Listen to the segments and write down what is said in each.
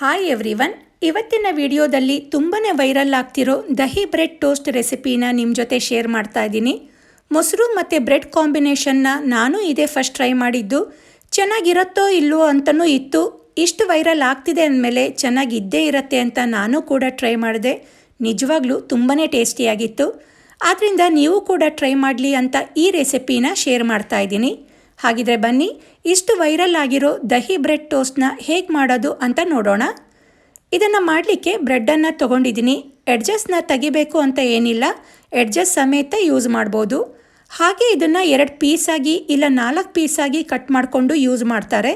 Hi everyone, ಇವತ್ತಿನ ವಿಡಿಯೋದಲ್ಲಿ ತುಂಬಾ ವೈರಲ್ ಆಗ್ತಿರೋ ದಹಿ ಬ್ರೆಡ್ ಟೋಸ್ಟ್ ರೆಸಿಪಿನ ನಿಮ್ಮ ಜೊತೆ ಶೇರ್ ಮಾಡ್ತಾ ಇದ್ದೀನಿ. ಮೊಸರು ಮತ್ತು ಬ್ರೆಡ್ ಕಾಂಬಿನೇಷನ್ನ ನಾನು ಇದೇ ಫಸ್ಟ್ ಟ್ರೈ ಮಾಡಿದ್ದು. ಚೆನ್ನಾಗಿರುತ್ತೋ ಇಲ್ವೋ ಅಂತಲೂ ಇತ್ತು. ಇಷ್ಟು ವೈರಲ್ ಆಗ್ತಿದೆ ಅಂದಮೇಲೆ ಚೆನ್ನಾಗಿದ್ದೇ ಇರುತ್ತೆ ಅಂತ ನಾನು ಕೂಡ ಟ್ರೈ ಮಾಡಿದೆ. ನಿಜವಾಗ್ಲೂ ತುಂಬಾ ಟೇಸ್ಟಿಯಾಗಿತ್ತು. ಆದ್ದರಿಂದ ನೀವು ಕೂಡ ಟ್ರೈ ಮಾಡಲಿ ಅಂತ ಈ ರೆಸಿಪಿನ ಶೇರ್ ಮಾಡ್ತಾ ಇದ್ದೀನಿ. ಹಾಗಿದ್ರೆ ಬನ್ನಿ, ಇಷ್ಟು ವೈರಲ್ ಆಗಿರೋ ದಹಿ ಬ್ರೆಡ್ ಟೋಸ್ಟ್ನ ಹೇಗೆ ಮಾಡೋದು ಅಂತ ನೋಡೋಣ. ಇದನ್ನು ಮಾಡಲಿಕ್ಕೆ ಬ್ರೆಡ್ಡನ್ನು ತೊಗೊಂಡಿದ್ದೀನಿ. ಎಡ್ಜಸ್ನ ತೆಗಿಬೇಕು ಅಂತ ಏನಿಲ್ಲ, ಎಡ್ಜಸ್ ಸಮೇತ ಯೂಸ್ ಮಾಡ್ಬೋದು. ಹಾಗೆ ಇದನ್ನು 2 ಪೀಸಾಗಿ ಇಲ್ಲ 4 ಪೀಸಾಗಿ ಕಟ್ ಮಾಡಿಕೊಂಡು ಯೂಸ್ ಮಾಡ್ತಾರೆ.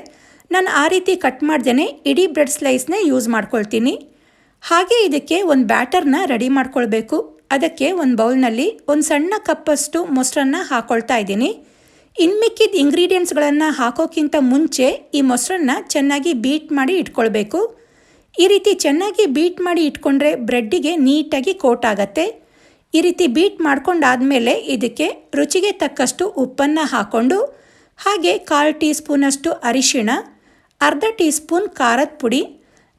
ನಾನು ಆ ರೀತಿ ಕಟ್ ಮಾಡ್ದೇ ಇಡೀ ಬ್ರೆಡ್ ಸ್ಲೈಸ್ನೇ ಯೂಸ್ ಮಾಡ್ಕೊಳ್ತೀನಿ. ಹಾಗೆ ಇದಕ್ಕೆ ಒಂದು ಬ್ಯಾಟರ್ನ ರೆಡಿ ಮಾಡ್ಕೊಳ್ಬೇಕು. ಅದಕ್ಕೆ ಒಂದು ಬೌಲ್ನಲ್ಲಿ ಒಂದು ಸಣ್ಣ ಕಪ್ಪಷ್ಟು ಮೊಸರನ್ನು ಹಾಕ್ಕೊಳ್ತಾ ಇದ್ದೀನಿ. ಇನ್ಮಿಕ್ಕಿದ ಇಂಗ್ರೀಡಿಯೆಂಟ್ಸ್ಗಳನ್ನು ಹಾಕೋಕ್ಕಿಂತ ಮುಂಚೆ ಈ ಮೊಸರನ್ನು ಚೆನ್ನಾಗಿ ಬೀಟ್ ಮಾಡಿ ಇಟ್ಕೊಳ್ಬೇಕು. ಈ ರೀತಿ ಚೆನ್ನಾಗಿ ಬೀಟ್ ಮಾಡಿ ಇಟ್ಕೊಂಡ್ರೆ ಬ್ರೆಡ್ಡಿಗೆ ನೀಟಾಗಿ ಕೋಟ್ ಆಗುತ್ತೆ. ಈ ರೀತಿ ಬೀಟ್ ಮಾಡ್ಕೊಂಡಾದಮೇಲೆ ಇದಕ್ಕೆ ರುಚಿಗೆ ತಕ್ಕಷ್ಟು ಉಪ್ಪನ್ನು ಹಾಕ್ಕೊಂಡು, ಹಾಗೆ 1/4 ಟೀ ಸ್ಪೂನಷ್ಟು ಅರಿಶಿಣ, ಅರ್ಧ ಟೀ ಸ್ಪೂನ್ ಖಾರದ ಪುಡಿ,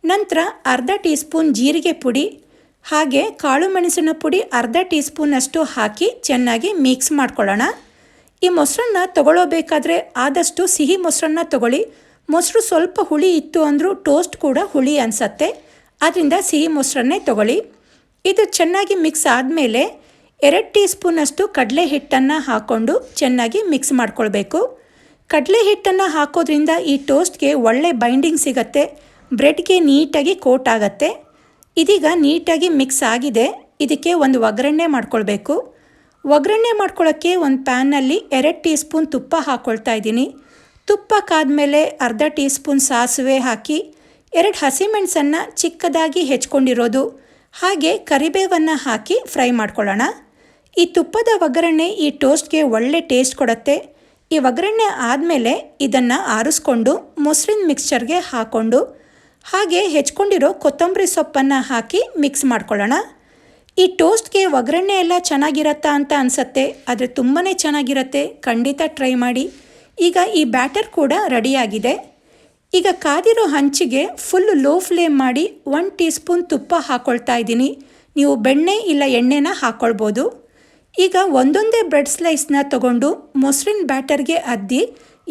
ನಂತರ ಅರ್ಧ ಟೀ ಸ್ಪೂನ್ ಜೀರಿಗೆ ಪುಡಿ, ಹಾಗೆ ಕಾಳು ಮೆಣಸಿನ ಪುಡಿ ಅರ್ಧ ಟೀ ಸ್ಪೂನಷ್ಟು ಹಾಕಿ ಚೆನ್ನಾಗಿ ಮಿಕ್ಸ್ ಮಾಡ್ಕೊಳ್ಳೋಣ. ಈ ಮೊಸರನ್ನ ತಗೊಳ್ಳೋಬೇಕಾದ್ರೆ ಆದಷ್ಟು ಸಿಹಿ ಮೊಸರನ್ನ ತಗೊಳ್ಳಿ. ಮೊಸರು ಸ್ವಲ್ಪ ಹುಳಿ ಇತ್ತು ಅಂದರೂ ಟೋಸ್ಟ್ ಕೂಡ ಹುಳಿ ಅನಿಸತ್ತೆ. ಆದ್ದರಿಂದ ಸಿಹಿ ಮೊಸರನ್ನೇ ತಗೊಳ್ಳಿ. ಇದು ಚೆನ್ನಾಗಿ ಮಿಕ್ಸ್ ಆದಮೇಲೆ 2 ಟೀ ಸ್ಪೂನಷ್ಟು ಕಡಲೆ ಹಿಟ್ಟನ್ನು ಹಾಕ್ಕೊಂಡು ಚೆನ್ನಾಗಿ ಮಿಕ್ಸ್ ಮಾಡ್ಕೊಳ್ಬೇಕು. ಕಡಲೆ ಹಿಟ್ಟನ್ನು ಹಾಕೋದ್ರಿಂದ ಈ ಟೋಸ್ಟ್ಗೆ ಒಳ್ಳೆ ಬೈಂಡಿಂಗ್ ಸಿಗತ್ತೆ, ಬ್ರೆಡ್ಗೆ ನೀಟಾಗಿ ಕೋಟ್ ಆಗುತ್ತೆ. ಇದೀಗ ನೀಟಾಗಿ ಮಿಕ್ಸ್ ಆಗಿದೆ. ಇದಕ್ಕೆ ಒಂದು ಒಗ್ಗರಣೆ ಮಾಡ್ಕೊಳ್ಬೇಕು. ಒಗ್ಗರಣೆ ಮಾಡ್ಕೊಳ್ಳೋಕ್ಕೆ ಒಂದು ಪ್ಯಾನ್ನಲ್ಲಿ 2 ಟೀ ಸ್ಪೂನ್ ತುಪ್ಪ ಹಾಕ್ಕೊಳ್ತಾ ಇದ್ದೀನಿ. ತುಪ್ಪ ಕಾದ್ಮೇಲೆ ಅರ್ಧ ಟೀ ಸ್ಪೂನ್ ಸಾಸಿವೆ ಹಾಕಿ 2 ಹಸಿಮೆಣಸನ್ನು ಚಿಕ್ಕದಾಗಿ ಹೆಚ್ಕೊಂಡಿರೋದು, ಹಾಗೆ ಕರಿಬೇವನ್ನು ಹಾಕಿ ಫ್ರೈ ಮಾಡ್ಕೊಳ್ಳೋಣ. ಈ ತುಪ್ಪದ ಒಗ್ಗರಣೆ ಈ ಟೋಸ್ಟ್ಗೆ ಒಳ್ಳೆ ಟೇಸ್ಟ್ ಕೊಡುತ್ತೆ. ಈ ಒಗ್ಗರಣೆ ಆದಮೇಲೆ ಇದನ್ನು ಆರಿಸ್ಕೊಂಡು ಮೊಸರಿನ ಮಿಕ್ಸ್ಚರ್ಗೆ ಹಾಕ್ಕೊಂಡು, ಹಾಗೆ ಹೆಚ್ಕೊಂಡಿರೋ ಕೊತ್ತಂಬರಿ ಸೊಪ್ಪನ್ನು ಹಾಕಿ ಮಿಕ್ಸ್ ಮಾಡ್ಕೊಳ್ಳೋಣ. ಈ ಟೋಸ್ಟ್ಗೆ ಒಗ್ಗರಣೆ ಎಲ್ಲ ಚೆನ್ನಾಗಿರತ್ತಾ ಅಂತ ಅನಿಸತ್ತೆ, ಆದರೆ ತುಂಬಾ ಚೆನ್ನಾಗಿರುತ್ತೆ. ಖಂಡಿತ ಟ್ರೈ ಮಾಡಿ. ಈಗ ಈ ಬ್ಯಾಟರ್ ಕೂಡ ರೆಡಿಯಾಗಿದೆ. ಈಗ ಕಾದಿರೋ ಹಂಚಿಗೆ ಫುಲ್ ಲೋ ಫ್ಲೇಮ್ ಮಾಡಿ 1 ಟೀ ಸ್ಪೂನ್ ತುಪ್ಪ ಹಾಕ್ಕೊಳ್ತಾ ಇದ್ದೀನಿ. ನೀವು ಬೆಣ್ಣೆ ಇಲ್ಲ ಎಣ್ಣೆನ ಹಾಕ್ಕೊಳ್ಬೋದು. ಈಗ ಒಂದೊಂದೇ ಬ್ರೆಡ್ ಸ್ಲೈಸ್ನ ತಗೊಂಡು ಮೊಸರಿನ ಬ್ಯಾಟರ್ಗೆ ಅದ್ದಿ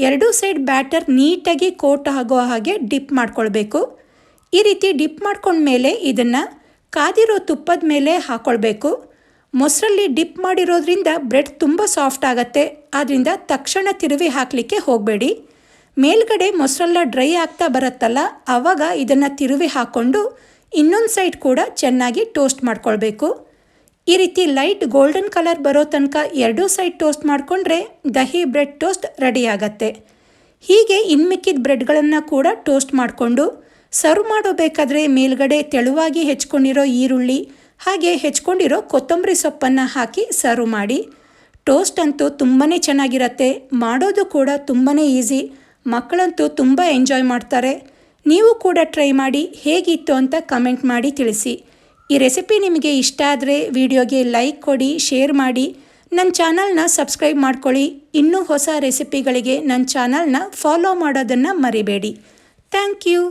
2 ಸೈಡ್ ಬ್ಯಾಟರ್ ನೀಟಾಗಿ ಕೋಟ್ ಆಗೋ ಹಾಗೆ ಡಿಪ್ ಮಾಡ್ಕೊಳ್ಬೇಕು. ಈ ರೀತಿ ಡಿಪ್ ಮಾಡ್ಕೊಂಡ್ಮೇಲೆ ಇದನ್ನು ಕಾದಿರೋ ತುಪ್ಪದ ಮೇಲೆ ಹಾಕ್ಕೊಳ್ಬೇಕು. ಮೊಸರಲ್ಲಿ ಡಿಪ್ ಮಾಡಿರೋದ್ರಿಂದ ಬ್ರೆಡ್ ತುಂಬ ಸಾಫ್ಟ್ ಆಗುತ್ತೆ. ಆದ್ದರಿಂದ ತಕ್ಷಣ ತಿರುವಿ ಹಾಕಲಿಕ್ಕೆ ಹೋಗಬೇಡಿ. ಮೇಲ್ಗಡೆ ಮೊಸರೆಲ್ಲ ಡ್ರೈ ಆಗ್ತಾ ಬರುತ್ತಲ್ಲ, ಆವಾಗ ಇದನ್ನು ತಿರುವಿ ಹಾಕ್ಕೊಂಡು ಇನ್ನೊಂದು ಸೈಡ್ ಕೂಡ ಚೆನ್ನಾಗಿ ಟೋಸ್ಟ್ ಮಾಡ್ಕೊಳ್ಬೇಕು. ಈ ರೀತಿ ಲೈಟ್ ಗೋಲ್ಡನ್ ಕಲರ್ ಬರೋ ತನಕ 2 ಸೈಡ್ ಟೋಸ್ಟ್ ಮಾಡಿಕೊಂಡ್ರೆ ದಹಿ ಬ್ರೆಡ್ ಟೋಸ್ಟ್ ರೆಡಿ ಆಗುತ್ತೆ. ಹೀಗೆ ಇನ್ಮಿಕ್ಕಿದ ಬ್ರೆಡ್ಗಳನ್ನು ಕೂಡ ಟೋಸ್ಟ್ ಮಾಡಿಕೊಂಡು ಸರ್ವ್ ಮಾಡೋಬೇಕಾದ್ರೆ ಮೇಲ್ಗಡೆ ತೆಳುವಾಗಿ ಹೆಚ್ಕೊಂಡಿರೋ ಈರುಳ್ಳಿ, ಹಾಗೆ ಹೆಚ್ಕೊಂಡಿರೋ ಕೊತ್ತಂಬರಿ ಸೊಪ್ಪನ್ನು ಹಾಕಿ ಸರ್ವ್ ಮಾಡಿ. ಟೋಸ್ಟ್ ಅಂತೂ ತುಂಬಾ ಚೆನ್ನಾಗಿರುತ್ತೆ. ಮಾಡೋದು ಕೂಡ ತುಂಬಾ ಈಸಿ. ಮಕ್ಕಳಂತೂ ತುಂಬ ಎಂಜಾಯ್ ಮಾಡ್ತಾರೆ. ನೀವು ಕೂಡ ಟ್ರೈ ಮಾಡಿ ಹೇಗಿತ್ತು ಅಂತ ಕಮೆಂಟ್ ಮಾಡಿ ತಿಳಿಸಿ. ಈ ರೆಸಿಪಿ ನಿಮಗೆ ಇಷ್ಟ ಆದರೆ ವಿಡಿಯೋಗೆ ಲೈಕ್ ಕೊಡಿ, ಶೇರ್ ಮಾಡಿ, ನನ್ನ ಚಾನಲ್ನ ಸಬ್ಸ್ಕ್ರೈಬ್ ಮಾಡ್ಕೊಳ್ಳಿ. ಇನ್ನೂ ಹೊಸ ರೆಸಿಪಿಗಳಿಗೆ ನನ್ನ ಚಾನಲ್ನ ಫಾಲೋ ಮಾಡೋದನ್ನು ಮರಿಬೇಡಿ. Thank you.